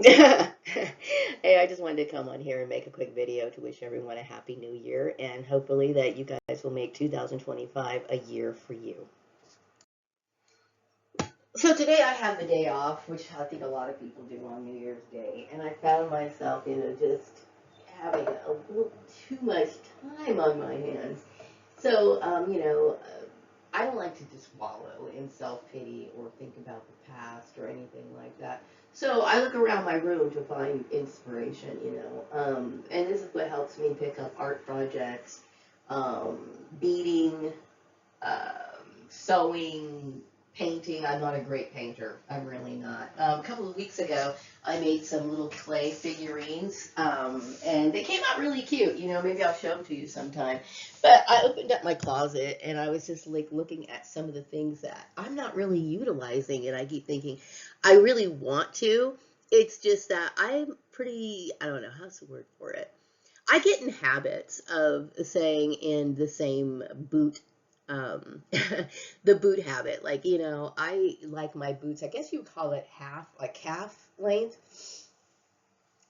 Hey, I just wanted to come on here and make a quick video to wish everyone a happy new year and hopefully that you guys will make 2025 a year for you. So today I have the day off, which I think a lot of people do on New Year's Day, and I found myself, just having a little too much time on my hands. So, I don't like to just wallow in self-pity or think about the past or anything like that. So I look around my room to find inspiration. And this is what helps me pick up art projects, um, beading, sewing, painting. I'm not a great painter. I'm really not. A couple of weeks ago, I made some little clay figurines, and they came out really cute. Maybe I'll show them to you sometime. But I opened up my closet and I was just like looking at some of the things that I'm not really utilizing, and I keep thinking, I really want to. It's just that I'm pretty, I don't know, how's the word for it? I get in habits of saying in the same boot, um, the boot habit. Like, I like my boots, I guess you would call it half, like calf length.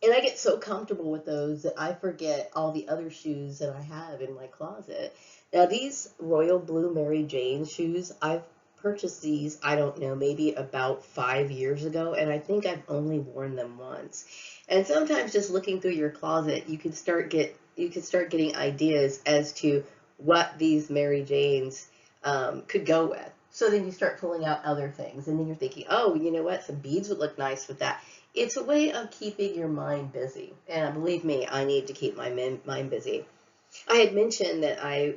And I get so comfortable with those that I forget all the other shoes that I have in my closet. Now, these Royal Blue Mary Jane shoes, I've purchased these, I don't know, maybe about 5 years ago, and I think I've only worn them once. And sometimes just looking through your closet, you can start getting ideas as to what these Mary Janes could go with. So then you start pulling out other things, and then you're thinking, oh, you know what? Some beads would look nice with that. It's a way of keeping your mind busy. And believe me, I need to keep my mind busy. I had mentioned that I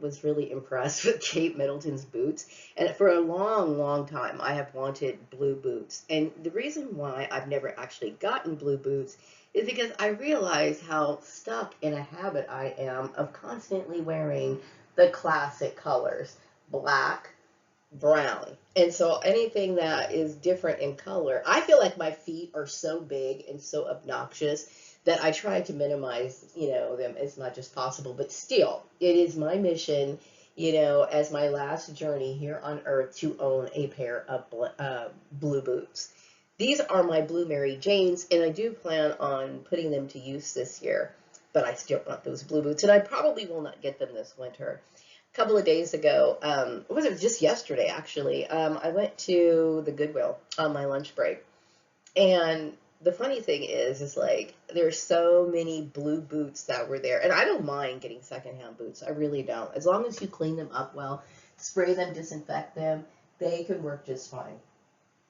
was really impressed with Kate Middleton's boots. And for a long, long time, I have wanted blue boots. And the reason why I've never actually gotten blue boots is because I realize how stuck in a habit I am of constantly wearing the classic colors: black, brown. And so anything that is different in color, I feel like my feet are so big and so obnoxious that I try to minimize, them as much as possible. But still, it is my mission, as my last journey here on earth to own a pair of blue boots. These are my Blue Mary Janes, and I do plan on putting them to use this year. But I still want those blue boots, and I probably will not get them this winter. Couple of days ago, was it just yesterday actually? I went to the Goodwill on my lunch break, and the funny thing is like there's so many blue boots that were there, and I don't mind getting secondhand boots. I really don't, as long as you clean them up well, spray them, disinfect them, they can work just fine.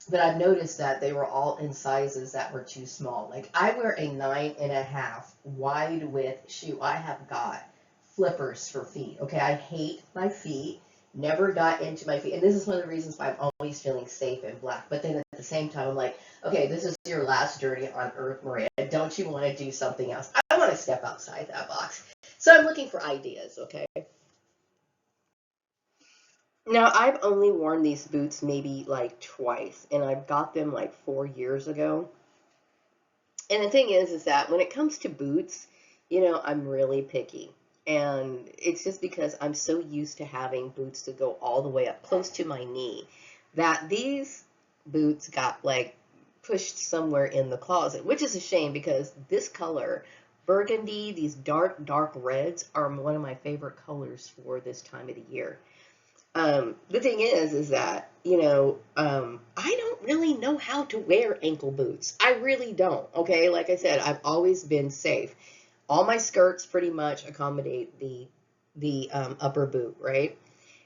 But I've noticed that they were all in sizes that were too small. Like I wear a 9.5 wide width shoe. I have got flippers for feet. Okay, I hate my feet. Never got into my feet, and this is one of the reasons why I'm always feeling safe in black. But then at the same time, I'm like, okay, this is your last journey on Earth, Maria. Don't you want to do something else? I want to step outside that box. So I'm looking for ideas. Okay. Now, I've only worn these boots maybe like twice, and I've got them like 4 years ago. And the thing is that when it comes to boots, I'm really picky. And it's just because I'm so used to having boots that go all the way up close to my knee that these boots got like pushed somewhere in the closet, which is a shame because this color, burgundy, these dark, dark reds are one of my favorite colors for this time of the year. The thing is that, I don't really know how to wear ankle boots. I really don't. Okay. Like I said, I've always been safe. All my skirts pretty much accommodate the upper boot, right?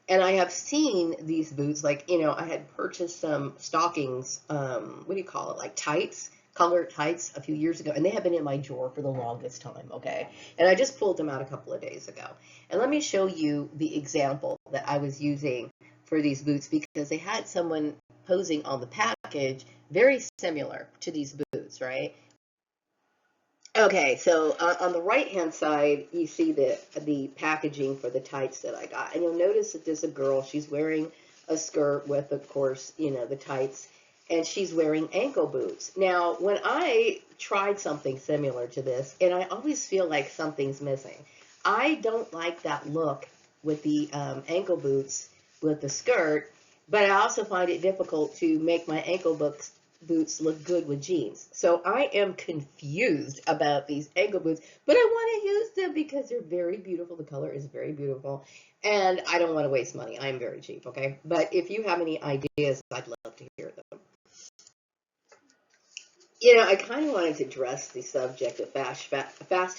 And I have seen these boots, like, I had purchased some stockings, what do you call it, like tights, colored tights a few years ago, and they have been in my drawer for the longest time, okay? And I just pulled them out a couple of days ago. And let me show you the example that I was using for these boots because they had someone posing on the package very similar to these boots, right? Okay, so on the right-hand side, you see the packaging for the tights that I got. And you'll notice that there's a girl, she's wearing a skirt with, of course, the tights, and she's wearing ankle boots. Now, when I tried something similar to this, and I always feel like something's missing. I don't like that look with the ankle boots with the skirt, but I also find it difficult to make my ankle boots look good with jeans. So I am confused about these ankle boots, but I want to use them because they're very beautiful. The color is very beautiful, and I don't want to waste money. I'm very cheap, okay? But if you have any ideas, I'd love to hear them. You know, I kind of wanted to address the subject of fast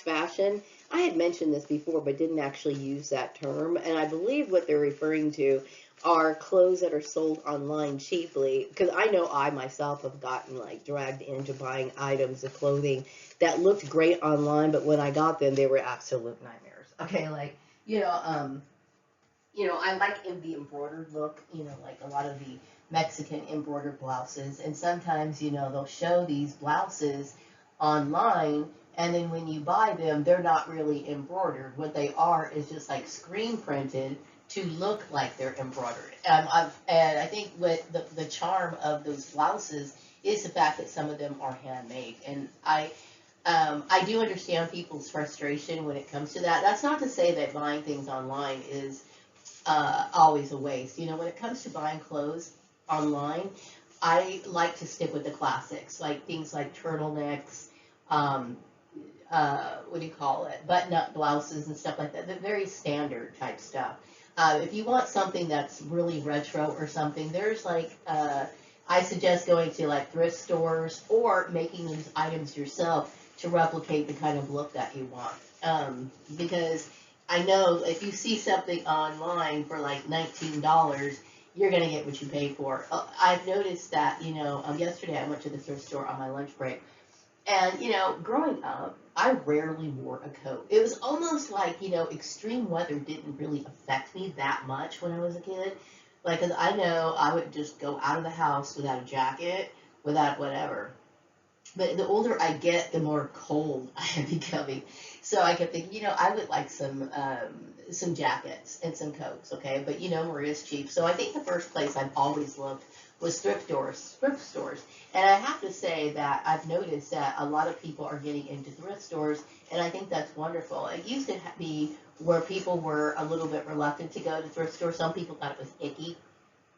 fashion. I had mentioned this before, but didn't actually use that term. And I believe what they're referring to are clothes that are sold online cheaply. Because I know I myself have gotten like dragged into buying items of clothing that looked great online, but when I got them, they were absolute nightmares. Okay, like I like in the embroidered look, like a lot of the Mexican embroidered blouses. And sometimes, they'll show these blouses online, and then when you buy them, they're not really embroidered. What they are is just like screen printed to look like they're embroidered. And I think what the charm of those blouses is the fact that some of them are handmade. And I do understand people's frustration when it comes to that. That's not to say that buying things online is always a waste. When it comes to buying clothes online, I like to stick with the classics, like things like turtlenecks, um, what do you call it, button-up blouses and stuff like that. The very standard type stuff. If you want something that's really retro or something, there's I suggest going to like thrift stores or making these items yourself to replicate the kind of look that you want. Because I know if you see something online for like $19, you're gonna get what you pay for. I've noticed that, yesterday I went to the thrift store on my lunch break, and growing up, I rarely wore a coat. It was almost like, extreme weather didn't really affect me that much when I was a kid. Like, 'cause I know I would just go out of the house without a jacket, without whatever. But the older I get, the more cold I am becoming. So I kept thinking, I would like some jackets and some coats, okay? But Maria's cheap. So I think the first place I've always looked was thrift stores. And I have to say that I've noticed that a lot of people are getting into thrift stores, and I think that's wonderful. It used to be where people were a little bit reluctant to go to thrift stores. Some people thought it was icky.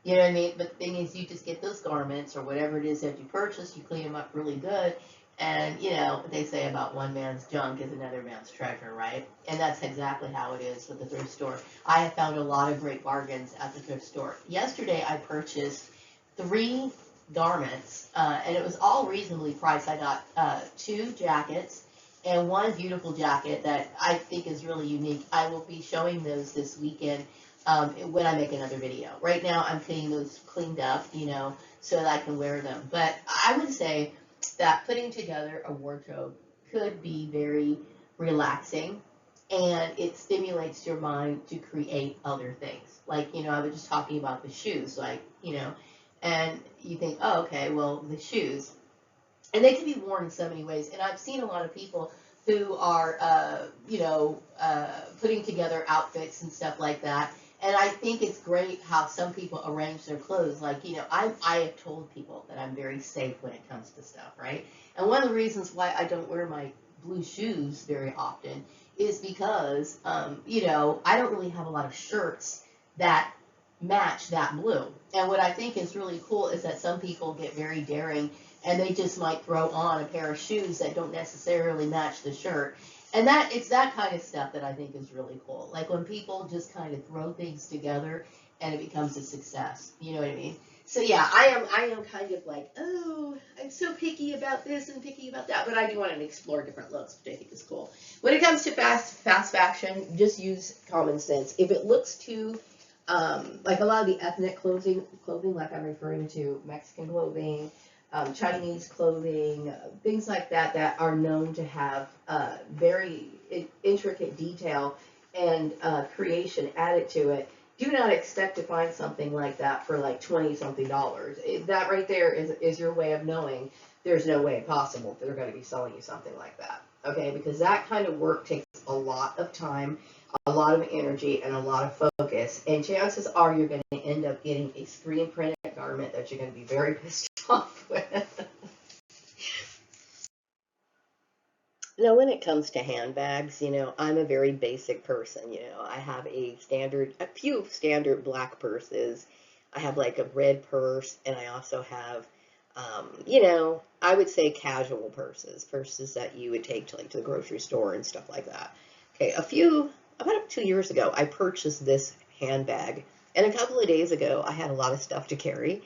You know what I mean? But the thing is, you just get those garments or whatever it is that you purchase, you clean them up really good, and what they say about one man's junk is another man's treasure, right? And that's exactly how it is with the thrift store. I have found a lot of great bargains at the thrift store. Yesterday, I purchased 3 garments, and it was all reasonably priced. I got 2 jackets and one beautiful jacket that I think is really unique. I will be showing those this weekend when I make another video. Right now, I'm getting those cleaned up, so that I can wear them. But I would say that putting together a wardrobe could be very relaxing, and it stimulates your mind to create other things. Like, I was just talking about the shoes, like, and you think, oh, okay, well, the shoes. And they can be worn in so many ways. And I've seen a lot of people who are, putting together outfits and stuff like that. And I think it's great how some people arrange their clothes. Like, I have told people that I'm very safe when it comes to stuff, right? And one of the reasons why I don't wear my blue shoes very often is because, I don't really have a lot of shirts that match that blue. And what I think is really cool is that some people get very daring and they just might throw on a pair of shoes that don't necessarily match the shirt. And it's that kind of stuff that I think is really cool. Like when people just kind of throw things together and it becomes a success. You know what I mean? So yeah, I am kind of like, oh, I'm so picky about this and picky about that, but I do want to explore different looks, which I think is cool. When it comes to fast fashion, just use common sense. If it looks too like a lot of the ethnic clothing, like I'm referring to Mexican clothing, Chinese clothing, things like that, that are known to have very intricate detail and creation added to it. Do not expect to find something like that for like 20 something dollars. That right there is your way of knowing there's no way possible that they're going to be selling you something like that. Okay, because that kind of work takes a lot of time, a lot of energy, and a lot of focus. And chances are you're going to end up getting a screen printed garment that you're going to be very pissed off with. Now, when it comes to handbags, I'm a very basic person. I have a few standard black purses. I have like a red purse, and I also have you know, I would say casual purses that you would take to like to the grocery store and stuff like that. Okay, about 2 years ago, I purchased this handbag, and a couple of days ago, I had a lot of stuff to carry.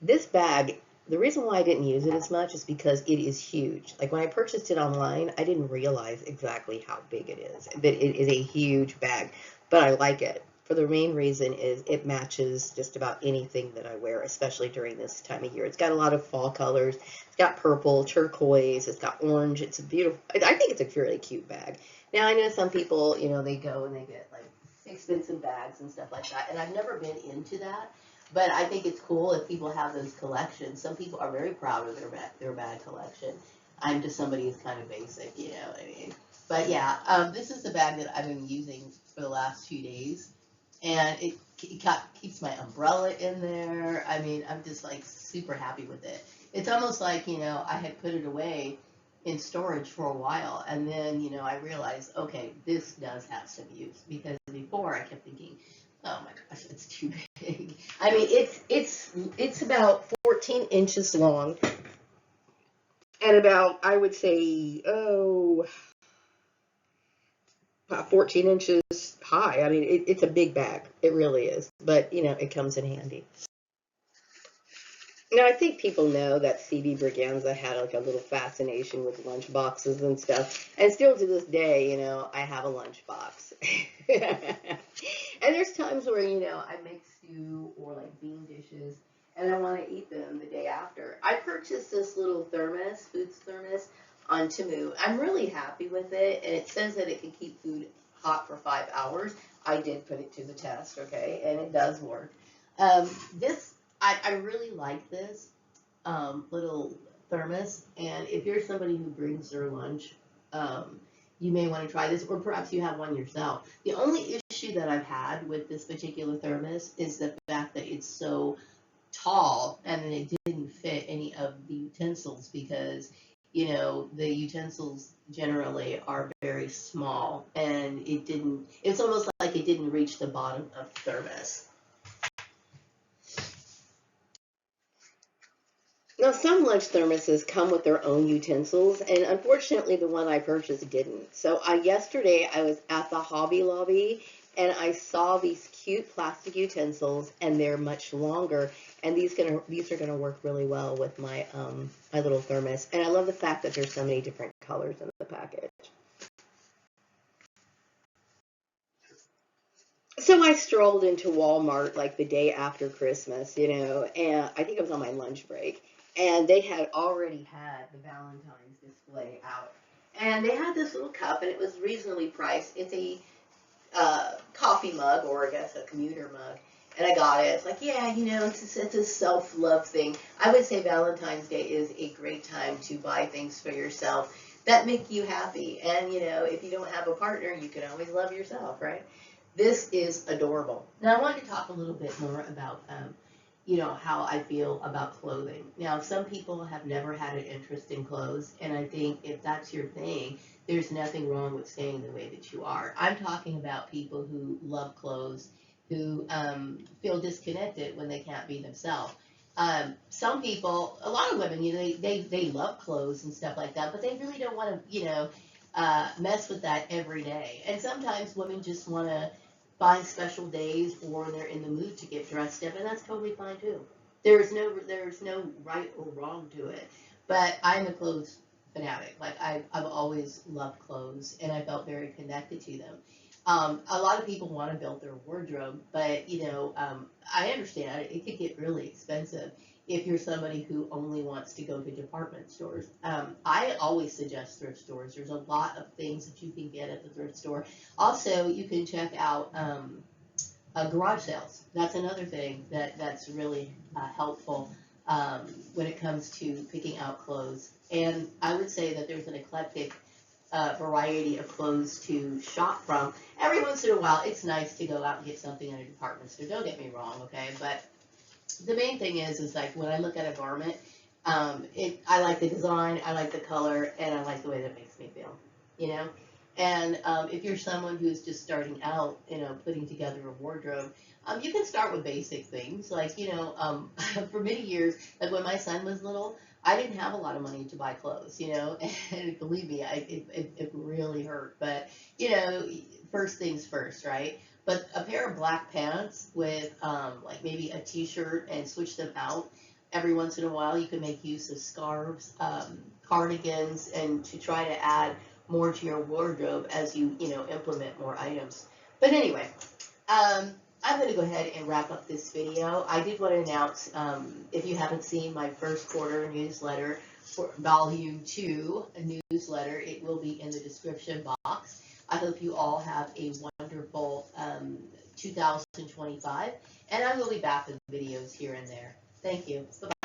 This bag, the reason why I didn't use it as much is because it is huge. Like when I purchased it online, I didn't realize exactly how big it is, but it is a huge bag, but I like it. For the main reason is it matches just about anything that I wear, especially during this time of year. It's got a lot of fall colors. It's got purple, turquoise, it's got orange. It's a beautiful, I think it's a really cute bag. Now I know some people, you know, they go and they get like expensive bags and stuff like that, and I've never been into that. But I think it's cool if people have those collections. Some people are very proud of their bag collection. I'm just somebody who's kind of basic, you know what I mean? But yeah, this is the bag that I've been using for the last 2 days, and it keeps my umbrella in there. I mean, I'm just like super happy with it. It's almost like, you know, I had put it away in storage for a while, and then, you know, I realized, okay, this does have some use, because before I kept thinking, oh my gosh, it's too big. I mean, it's about 14 inches long, and about, I would say, about 14 inches high. I mean, it's a big bag. It really is. But, you know, it comes in handy. Now, I think people know that C.B. Braganza had like a little fascination with lunch boxes and stuff. And still to this day, you know, I have a lunch box. And there's times where, you know, I make stew or like bean dishes, and I want to eat them the day after. I purchased this little foods thermos on Temu. I'm really happy with it, and it says that it can keep food hot for 5 hours. I did put it to the test, okay, and it does work. This I really like this little thermos, and if you're somebody who brings their lunch, you may want to try this, or perhaps you have one yourself. The only issue that I've had with this particular thermos is the fact that it's so tall, and then it didn't fit any of the utensils, because, you know, the utensils generally are very small, and it's almost like it didn't reach the bottom of the thermos. Now, some lunch thermoses come with their own utensils, and unfortunately, the one I purchased didn't. So, yesterday I was at the Hobby Lobby, and I saw these cute plastic utensils, and they're much longer, and these are gonna work really well with my my little thermos. And I love the fact that there's so many different colors in the package. So I strolled into Walmart like the day after Christmas, you know, and I think it was on my lunch break. And they had already had the Valentine's display out. And they had this little cup, and it was reasonably priced. It's a coffee mug, or I guess a commuter mug. And I got it. It's like, yeah, you know, it's a self-love thing. I would say Valentine's Day is a great time to buy things for yourself that make you happy. And, you know, if you don't have a partner, you can always love yourself, right? This is adorable. Now, I want to talk a little bit more about, you know, how I feel about clothing. Now, some people have never had an interest in clothes, and I think if that's your thing, there's nothing wrong with staying the way that you are. I'm talking about people who love clothes, who feel disconnected when they can't be themselves. Some people, a lot of women, you know, they love clothes and stuff like that, but they really don't want to, you know, mess with that every day. And sometimes women just want to find special days, or they're in the mood to get dressed up, and that's totally fine too. There's no right or wrong to it. But I'm a clothes fanatic. Like I've always loved clothes, and I felt very connected to them. A lot of people want to build their wardrobe, but, you know, I understand it could get really expensive if you're somebody who only wants to go to department stores. I always suggest thrift stores. There's a lot of things that you can get at the thrift store. Also, you can check out garage sales. That's another thing that's really helpful when it comes to picking out clothes. And I would say that there's an eclectic variety of clothes to shop from. Every once in a while, it's nice to go out and get something at a department store. Don't get me wrong, okay? But the main thing is like when I look at a garment, I like the design, I like the color, and I like the way that it makes me feel, you know? And if you're someone who's just starting out, putting together a wardrobe, you can start with basic things. Like, for many years, like when my son was little, I didn't have a lot of money to buy clothes, and believe me, it really hurt. But, first things first, right? But a pair of black pants with like maybe a t-shirt and switch them out every once in a while. You can make use of scarves, cardigans, and to try to add more to your wardrobe as you implement more items. But anyway, I'm going to go ahead and wrap up this video. I did want to announce, if you haven't seen my first quarter newsletter for volume 2 newsletter, it will be in the description box. I hope you all have a wonderful 2025, and I will be back with videos here and there. Thank you. Bye-bye.